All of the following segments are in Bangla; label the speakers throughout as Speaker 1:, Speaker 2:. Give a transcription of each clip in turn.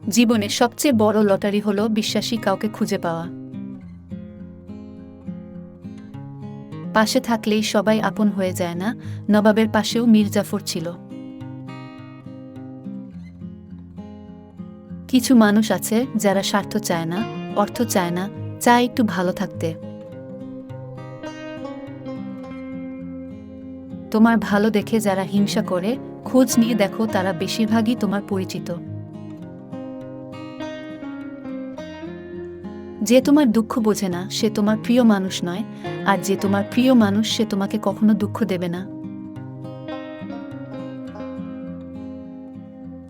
Speaker 1: জীবনে সবচেয়ে বড় লটারি হলো বিশ্বাসী কাউকে খুঁজে পাওয়া। পাশে থাকলেই সবাই আপন হয়ে যায় না। নবাবের পাশেও মীর জাফর ছিল। কিছু মানুষ আছে যারা স্বার্থ চায় না, অর্থ চায় না, চায় একটু ভালো থাকতে। তোমার ভালো দেখে যারা হিংসা করে, খোঁজ নিয়ে দেখো তারা বেশিরভাগই তোমার পরিচিত। যে তোমার দুঃখ বোঝে না সে তোমার প্রিয় মানুষ নয়, আর যে তোমার প্রিয় মানুষ সে তোমাকে কখনো দুঃখ দেবে না।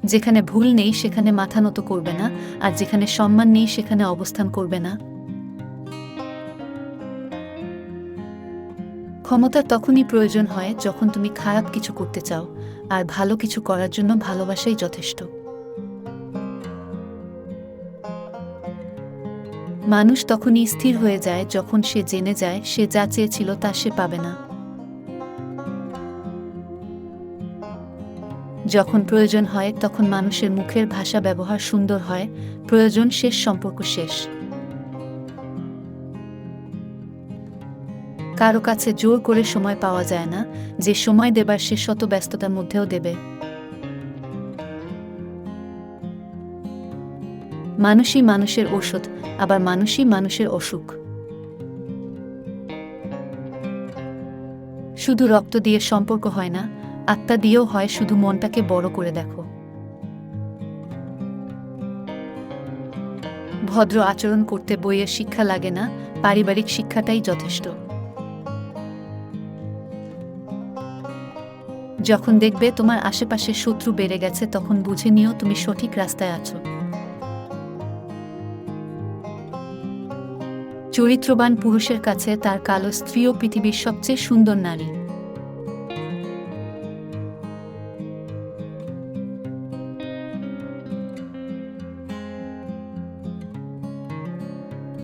Speaker 1: যেখানে ভুল নেই সেখানে মাথা নত করবে না, আর যেখানে সম্মান নেই সেখানে অবস্থান করবে না। ক্ষমতা তখনই প্রয়োজন হয় যখন তুমি খারাপ কিছু করতে চাও, আর ভালো কিছু করার জন্য ভালোবাসাই যথেষ্ট। মানুষ তখনই স্থির হয়ে যায় যখন সে জেনে যায় সে যা চেয়েছিল তা সে পাবে না। যখন প্রয়োজন হয় তখন মানুষের মুখের ভাষা ব্যবহার সুন্দর হয়, প্রয়োজন শেষ সম্পর্ক শেষ। কারো কাছে জোর করে সময় পাওয়া যায় না, যে সময় দেবার সে শত ব্যস্ততার মধ্যেও দেবে। মানুষই মানুষের ঔষধ, আবার মানুষই মানুষের অসুখ। শুধু রক্ত দিয়ে সম্পর্ক হয় না, আত্মা দিয়েও হয়। শুধু মনটাকে বড় করে দেখো। ভদ্র আচরণ করতে বইয়ের শিক্ষা লাগে না, পারিবারিক শিক্ষাটাই যথেষ্ট। যখন দেখবে তোমার আশেপাশে শত্রু বেড়ে গেছে তখন বুঝে নিও তুমি সঠিক রাস্তায় আছো। চরিত্রবান পুরুষের কাছে তার কালো স্ত্রীও পৃথিবীর সবচেয়ে সুন্দর নারী।